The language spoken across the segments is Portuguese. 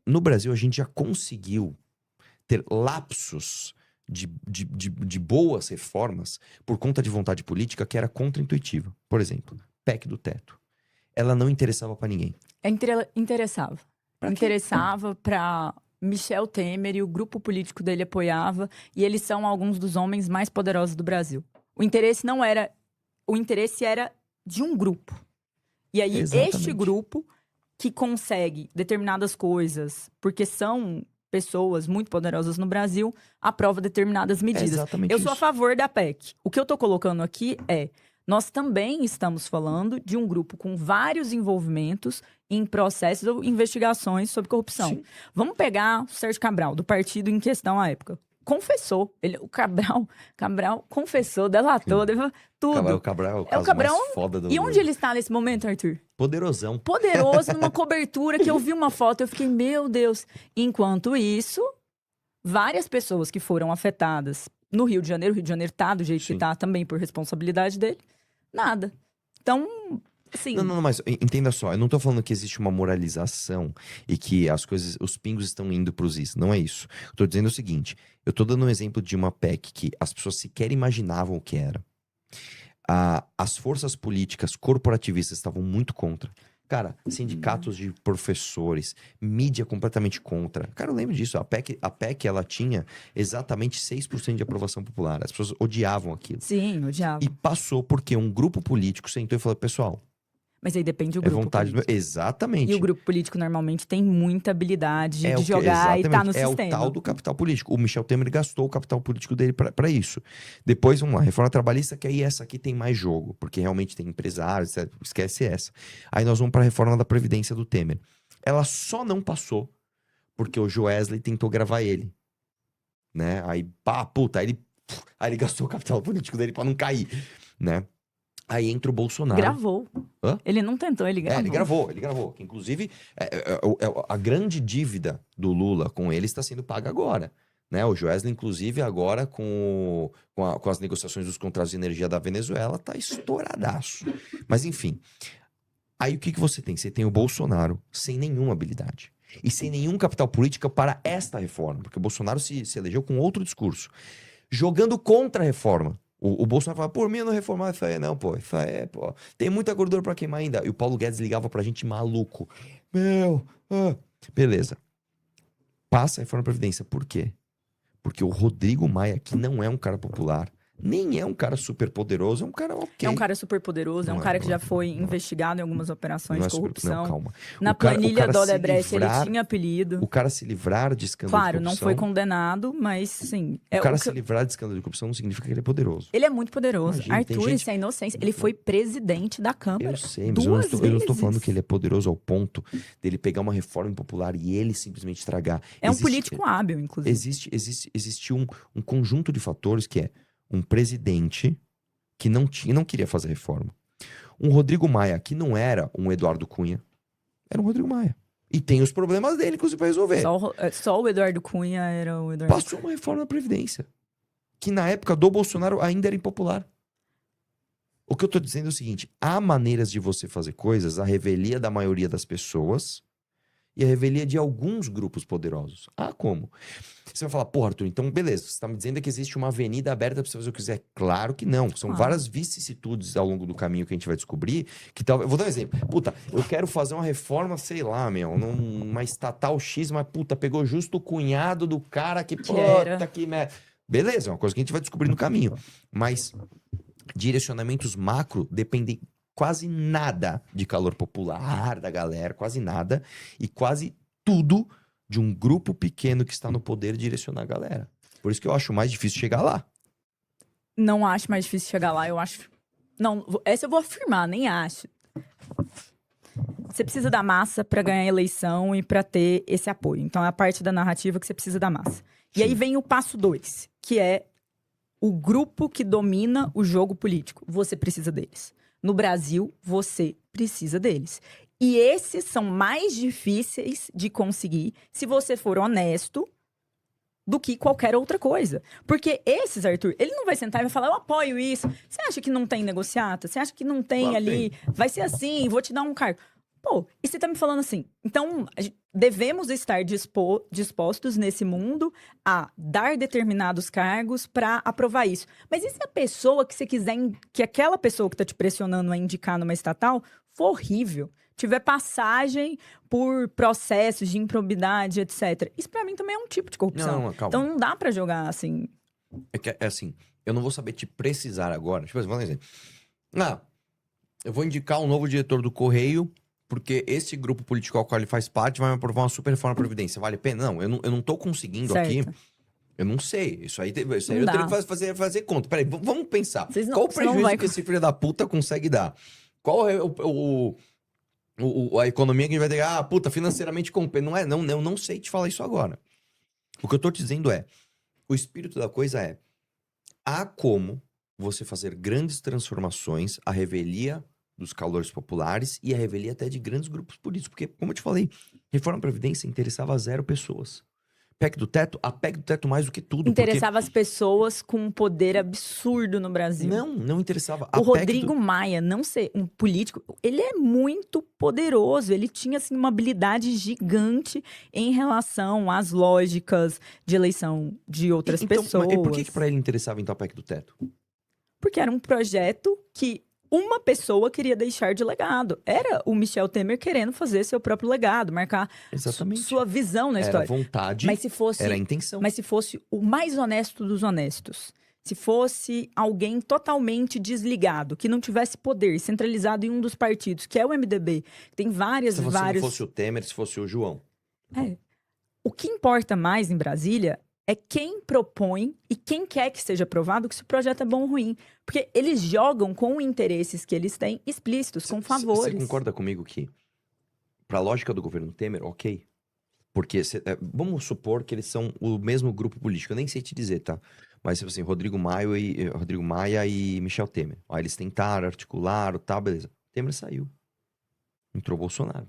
No Brasil, a gente já conseguiu ter lapsos de boas reformas por conta de vontade política que era contra-intuitiva. Por exemplo, PEC do teto. Ela não interessava pra ninguém. Interessava. Pra quê? Interessava para Michel Temer e o grupo político dele apoiava. E eles são alguns dos homens mais poderosos do Brasil. O interesse não era... O interesse era de um grupo. E aí, Exatamente. este grupo que consegue determinadas coisas, porque são pessoas muito poderosas no Brasil, aprova determinadas medidas. Exatamente Eu sou a isso. favor da PEC. O que eu tô colocando aqui é... Nós também estamos falando de um grupo com vários envolvimentos em processos ou investigações sobre corrupção. Sim. Vamos pegar o Sérgio Cabral, do partido em questão à época. Confessou. O Cabral confessou, delatou, tudo. O Cabral é o É o caso Cabral. mais foda do E onde ele está nesse momento, Arthur? Poderosão. Poderoso, numa cobertura que eu vi uma foto, eu fiquei, meu Deus. Enquanto isso, várias pessoas que foram afetadas no Rio de Janeiro, o Rio de Janeiro tá do jeito Sim. que tá, também por responsabilidade dele, nada. Então, assim... Não, mas entenda só, eu não tô falando que existe uma moralização e que as coisas, os pingos estão indo pros is, não é isso. Eu tô dizendo o seguinte, eu tô dando um exemplo de uma PEC que as pessoas sequer imaginavam o que era. As forças políticas corporativistas estavam muito contra. Cara, sindicatos de professores, mídia completamente contra. Cara, eu lembro disso. A PEC ela tinha exatamente 6% de aprovação popular. As pessoas odiavam aquilo. Sim, odiava. E passou porque um grupo político sentou e falou, pessoal, Mas aí depende do é grupo vontade do... político. Exatamente. E o grupo político normalmente tem muita habilidade de que- jogar e tá no exatamente, sistema. É o tal do capital político. O Michel Temer gastou o capital político dele pra isso. Depois, vamos lá, reforma trabalhista, que aí essa aqui tem mais jogo, porque realmente tem empresários, etc. Esquece essa. Aí nós vamos pra reforma da Previdência do Temer. Ela só não passou porque o Joesley tentou gravar ele. Né? Aí, aí ele gastou o capital político dele pra não cair, né? Aí entra o Bolsonaro. Gravou. Hã? Ele não tentou, ele gravou. Ele gravou. Que, inclusive, a grande dívida do Lula com ele está sendo paga agora. Né? O Joesley, inclusive, agora com as negociações dos contratos de energia da Venezuela, tá estouradaço. Mas, enfim. Aí o que você tem? Você tem o Bolsonaro sem nenhuma habilidade. E sem nenhum capital político para esta reforma. Porque o Bolsonaro se elegeu com outro discurso. Jogando contra a reforma. O Bolsonaro fala, por mim eu não reformar isso aí, não, pô. Isso aí, pô. Tem muita gordura pra queimar ainda. E o Paulo Guedes ligava pra gente maluco. Beleza. Passa a reforma da Previdência. Por quê? Porque o Rodrigo Maia, que não é um cara popular, nem é um cara super poderoso, é um cara ok. É um cara super poderoso, é um cara que já foi investigado em algumas operações de corrupção. Não, calma. Na planilha do Odebrecht ele tinha apelido. O cara se livrar de escândalo de Claro, corrupção... não foi condenado, mas sim. O cara se livrar de escândalo de corrupção não significa que ele é poderoso. Ele é muito poderoso. Imagina, Arthur, isso é inocência. Ele foi presidente da Câmara. Eu sei, mas eu não tô falando que ele é poderoso ao ponto dele pegar uma reforma impopular e ele simplesmente estragar. É um político hábil, inclusive. Existe um conjunto de fatores que é um presidente que não queria fazer reforma. Um Rodrigo Maia que não era um Eduardo Cunha. Era um Rodrigo Maia. E tem os problemas dele, inclusive, pra resolver. Só o Eduardo Cunha era o Eduardo Passou uma reforma da Previdência. Que na época do Bolsonaro ainda era impopular. O que eu tô dizendo é o seguinte: há maneiras de você fazer coisas à revelia da maioria das pessoas e à revelia de alguns grupos poderosos. Ah, como? Você vai falar, pô, Arthur, então beleza, você tá me dizendo que existe uma avenida aberta pra você fazer o que quiser. Claro que não. São várias vicissitudes ao longo do caminho que a gente vai descobrir. Que tal... Eu vou dar um exemplo. Puta, eu quero fazer uma reforma, sei lá, numa estatal X, mas puta, pegou justo o cunhado do cara que puta que merda. Beleza, é uma coisa que a gente vai descobrir no caminho. Mas direcionamentos macro dependem quase nada de calor popular da galera, quase nada, e quase tudo de um grupo pequeno que está no poder direcionar a galera. Por isso que eu acho mais difícil chegar lá. Não acho mais difícil chegar lá, eu acho... Não, essa eu vou afirmar, nem acho. Você precisa da massa para ganhar a eleição e para ter esse apoio. Então é a parte da narrativa que você precisa da massa. E aí vem o passo 2, que é o grupo que domina o jogo político. Você precisa deles. No Brasil, você precisa deles. E esses são mais difíceis de conseguir se você for honesto do que qualquer outra coisa. Porque esses, Arthur, ele não vai sentar e vai falar, eu apoio isso. Você acha que não tem negociata? Você acha que não tem ali? Vai ser assim, vou te dar um cargo. Pô, e você tá me falando assim, então devemos estar dispostos nesse mundo a dar determinados cargos para aprovar isso. Mas e se a pessoa que você quiser, que aquela pessoa que tá te pressionando a indicar numa estatal for horrível, tiver passagem por processos de improbidade, etc. Isso para mim também é um tipo de corrupção. Não, calma. Então não dá para jogar assim. É assim, eu não vou saber te precisar agora. Tipo assim, vamos dizer. Eu vou indicar um novo diretor do Correio, porque esse grupo político ao qual ele faz parte vai me aprovar uma super reforma da Previdência. Vale a pena? Não, eu não tô conseguindo Certo. aqui. Eu não sei. Isso aí Não eu dá. teria que fazer conta. Peraí, vamos pensar. Vocês não- Qual o você não prejuízo vai- que esse filho da puta consegue dar? Qual é a economia que a gente vai ter? Ah, puta, financeiramente compensa. Não é, não, eu não sei te falar isso agora. O que eu tô te dizendo é, o espírito da coisa é, há como você fazer grandes transformações, a revelia dos calores populares e a revelia até de grandes grupos políticos. Porque, como eu te falei, reforma da Previdência interessava a 0 pessoas. PEC do teto, a PEC do teto mais do que tudo. Interessava as pessoas com um poder absurdo no Porque... Brasil. Não interessava. O Rodrigo Maia, não ser um político, ele é muito poderoso. Ele tinha assim, uma habilidade gigante em relação às lógicas de eleição de outras pessoas. Mas por que pra ele interessava então a PEC do teto? Porque era um projeto que uma pessoa queria deixar de legado. Era o Michel Temer querendo fazer seu próprio legado, marcar Exatamente. sua visão na Era história. vontade, Mas se fosse, era a intenção. mas se fosse o mais honesto dos honestos, se fosse alguém totalmente desligado, que não tivesse poder, centralizado em um dos partidos, que é o MDB, que tem vários... Se não fosse o Temer, se fosse o João. O que importa mais em Brasília é quem propõe e quem quer que seja aprovado que se o projeto é bom ou ruim. Porque eles jogam com interesses que eles têm explícitos, com favores. Você concorda comigo que, pra lógica do governo Temer, ok. Porque, vamos supor que eles são o mesmo grupo político. Eu nem sei te dizer, tá? Mas, tipo assim, Rodrigo Maia e Michel Temer. Ó, eles tentaram, articularam, tá, beleza. Temer saiu. Entrou Bolsonaro.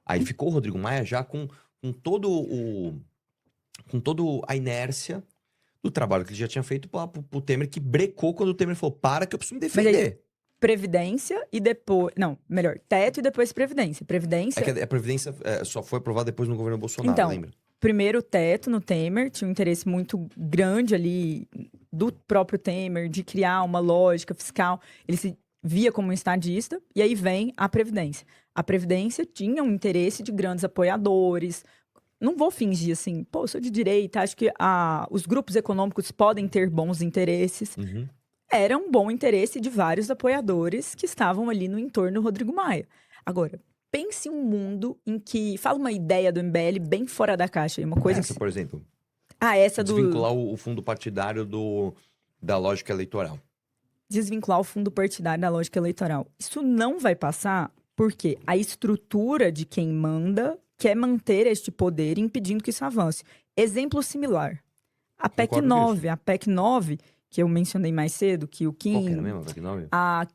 Aí ficou o Rodrigo Maia já com toda a inércia do trabalho que ele já tinha feito pro Temer, que brecou quando o Temer falou, para que eu preciso me defender. Previdência e depois... Não, melhor, teto e depois Previdência. Previdência... É que a Previdência só foi aprovada depois no governo Bolsonaro, Então, lembra? primeiro o teto no Temer, tinha um interesse muito grande ali do próprio Temer de criar uma lógica fiscal. Ele se via como um estadista, e aí vem a Previdência. A Previdência tinha um interesse de grandes apoiadores. Não vou fingir assim, pô, eu sou de direita, acho que os grupos econômicos podem ter bons interesses. Uhum. Era um bom interesse de vários apoiadores que estavam ali no entorno do Rodrigo Maia. Agora, pense um mundo em que... Fala uma ideia do MBL bem fora da caixa. Uma coisa Essa, por exemplo, essa do... desvincular o fundo partidário da lógica eleitoral. Desvincular o fundo partidário da lógica eleitoral. Isso não vai passar porque a estrutura de quem manda quer manter este poder impedindo que isso avance. Exemplo similar. A PEC Concordo 9. A PEC 9, que eu mencionei mais cedo, que o Kim... Qual que era mesmo, a PEC 9?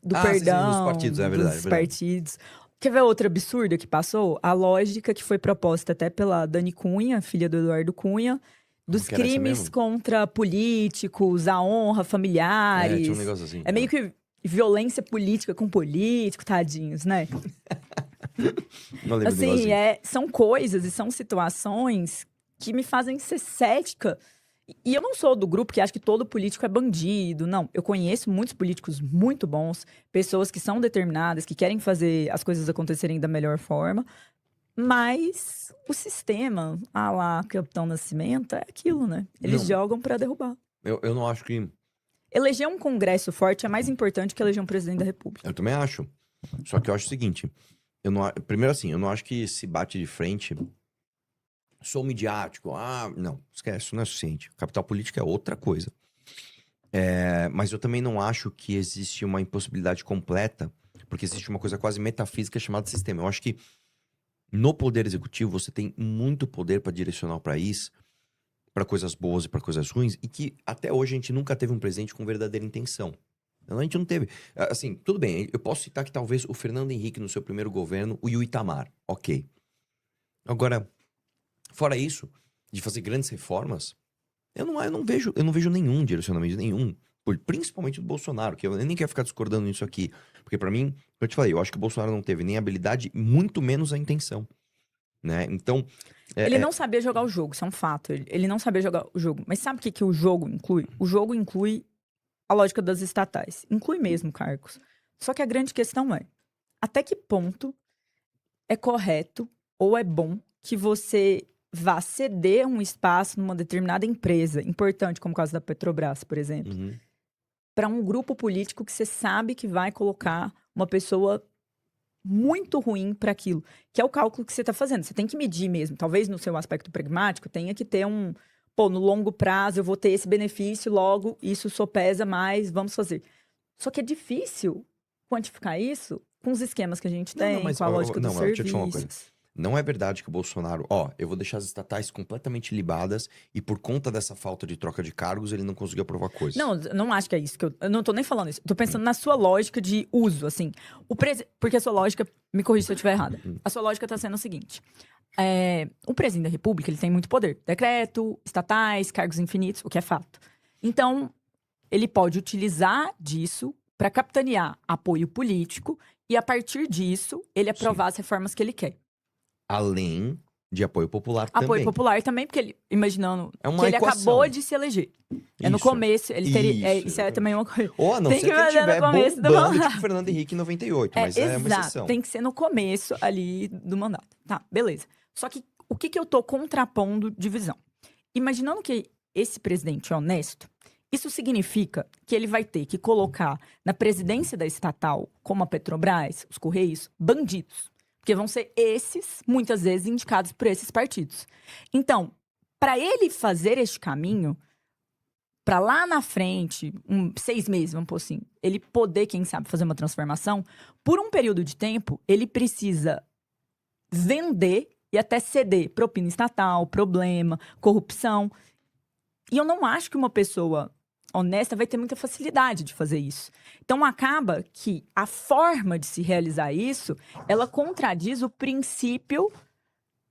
Do sim, perdão, dos partidos, é verdade, dos é verdade. partidos. Quer ver outra absurda que passou? A lógica que foi proposta até pela Dani Cunha, filha do Eduardo Cunha, dos que era essa crimes mesmo? contra políticos, a honra, familiares. Tinha um negócio assim. É meio que violência política com político, tadinhos, né? Não lembro do Assim, negocinho. são coisas e são situações que me fazem ser cética. E eu não sou do grupo que acha que todo político é bandido, não. Eu conheço muitos políticos muito bons, pessoas que são determinadas, que querem fazer as coisas acontecerem da melhor forma, mas o sistema, lá, Capitão Nascimento, é aquilo, né? Eles Não. jogam pra derrubar. Eu não acho que... Eleger um congresso forte é mais importante que eleger um presidente da república. Eu também acho. Só que eu acho o seguinte. Primeiro assim, eu não acho que se bate de frente... Sou midiático. Não. Esquece, isso não é suficiente. Capital político é outra coisa. Mas eu também não acho que existe uma impossibilidade completa, porque existe uma coisa quase metafísica chamada sistema. Eu acho que no poder executivo você tem muito poder para direcionar o país para coisas boas e para coisas ruins, e que até hoje a gente nunca teve um presidente com verdadeira intenção. A gente não teve. Assim, tudo bem, eu posso citar que talvez o Fernando Henrique no seu primeiro governo e o Itamar. Ok. Agora, fora isso, de fazer grandes reformas, eu não vejo nenhum direcionamento, nenhum. Principalmente do Bolsonaro, que eu nem quero ficar discordando nisso aqui. Porque pra mim, eu te falei, eu acho que o Bolsonaro não teve nem a habilidade, muito menos a intenção, né? Então, Ele não sabia jogar o jogo, isso é um fato. Ele não sabia jogar o jogo. Mas sabe o que o jogo inclui? O jogo inclui a lógica das estatais. Inclui mesmo cargos. Só que a grande questão é, até que ponto é correto ou é bom que você vá ceder um espaço numa determinada empresa, importante, como o caso da Petrobras, por exemplo, uhum. para um grupo político que você sabe que vai colocar uma pessoa muito ruim para aquilo, que é o cálculo que você está fazendo. Você tem que medir mesmo. Talvez no seu aspecto pragmático tenha que ter pô, no longo prazo eu vou ter esse benefício, logo isso sopesa mais, vamos fazer. Só que é difícil quantificar isso com os esquemas que a gente tem, mas com a lógica dos deixa eu te falar uma coisa. serviços. Não é verdade que o Bolsonaro, eu vou deixar as estatais completamente libadas e por conta dessa falta de troca de cargos ele não conseguiu aprovar coisas. Não, eu não acho que é isso. Eu não tô nem falando isso. Tô pensando na sua lógica de uso, assim. Porque a sua lógica, me corrija se eu estiver errada. A sua lógica tá sendo o seguinte. O presidente da República, ele tem muito poder. Decreto, estatais, cargos infinitos, o que é fato. Então, ele pode utilizar disso para capitanear apoio político e, a partir disso, ele aprovar as reformas que ele quer. Além de apoio popular Apoio também. popular também, porque ele, imaginando É uma que ele equação. acabou de se eleger. No Isso. começo, ele teria. Isso é exatamente. também uma coisa. Ou a não Tem ser que que ele fazer no estiver começo do bombando, mandato. tipo Fernando Henrique em 98, mas é uma Exato, exceção. tem que ser no começo ali do mandato. Tá, beleza. Só que o que eu tô contrapondo de visão? Imaginando que esse presidente é honesto, isso significa que ele vai ter que colocar na presidência da estatal, como a Petrobras, os Correios, bandidos. Porque vão ser esses, muitas vezes, indicados por esses partidos. Então, para ele fazer este caminho, para lá na frente, 6 meses, vamos pôr assim, ele poder, quem sabe, fazer uma transformação, por um período de tempo, ele precisa vender e até ceder propina estatal, problema, corrupção. E eu não acho que uma pessoa honesta vai ter muita facilidade de fazer isso. Então, acaba que a forma de se realizar isso, ela contradiz o princípio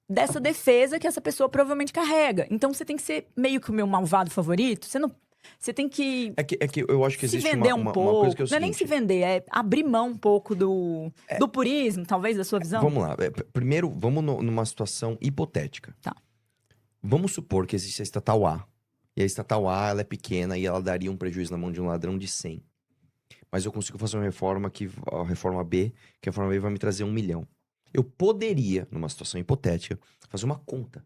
dessa defesa que essa pessoa provavelmente carrega. Então, você tem que ser meio que o meu malvado favorito. Você tem que É que eu acho que se existe vender uma pouco. coisa que é o Não é nem se seguinte. vender, é abrir mão um pouco do purismo, talvez, da sua visão. Vamos lá. Primeiro, vamos numa situação hipotética. Tá. Vamos supor que existe a estatal A. E a estatal A, ela é pequena e ela daria um prejuízo na mão de um ladrão de 100. Mas eu consigo fazer uma reforma a reforma B, que a reforma B vai me trazer 1 milhão. Eu poderia, numa situação hipotética, fazer uma conta.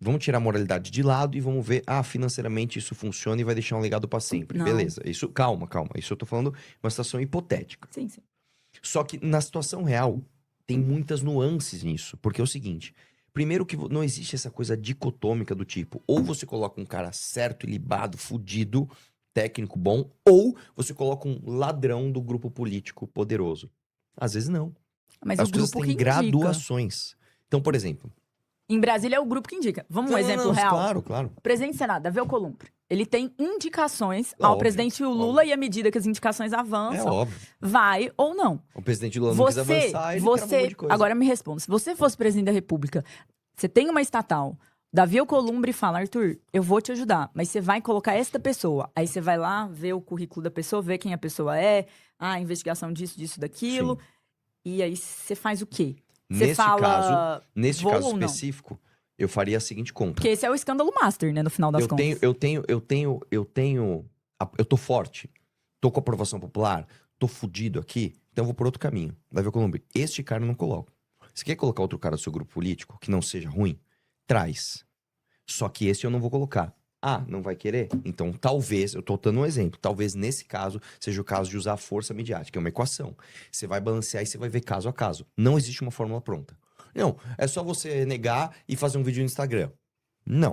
Vamos tirar a moralidade de lado e vamos ver, financeiramente isso funciona e vai deixar um legado para sempre. Não. Beleza. Isso, calma. Isso eu tô falando uma situação hipotética. Sim, sim. Só que na situação real, tem muitas nuances nisso. Porque é o seguinte, primeiro que não existe essa coisa dicotômica do tipo, ou você coloca um cara certo e libado, fudido, técnico bom, ou você coloca um ladrão do grupo político poderoso. Às vezes não. Mas As o coisas grupo têm que indica. graduações. Então, por exemplo... Em Brasília é o grupo que indica. Vamos um exemplo real. Claro. O presidente do Senado, Davi Alcolumbre, ele tem indicações É ao óbvio, presidente Lula e à medida que as indicações É avançam, óbvio. vai ou não. O presidente Lula não quis avançar, ele cravou um monte de coisa. Agora me responda, se você fosse presidente da República, você tem uma estatal, Davi Alcolumbre fala, Arthur, eu vou te ajudar, mas você vai colocar esta pessoa. Aí você vai lá, ver o currículo da pessoa, ver quem a pessoa é, a investigação disso, daquilo. Sim. E aí você faz o quê? Neste caso vou ou não? específico, eu faria a seguinte conta. Porque esse é o escândalo master, né, no final das contas. Eu tô forte, tô com aprovação popular, tô fudido aqui, então eu vou por outro caminho. Davi Alcolumbre, este cara eu não coloco. Você quer colocar outro cara do seu grupo político, que não seja ruim? Traz. Só que esse eu não vou colocar. Não vai querer? Então talvez, eu tô dando um exemplo, talvez nesse caso seja o caso de usar a força midiática, é uma equação. Você vai balancear e você vai ver caso a caso. Não existe uma fórmula pronta. Não, é só você negar e fazer um vídeo no Instagram. Não.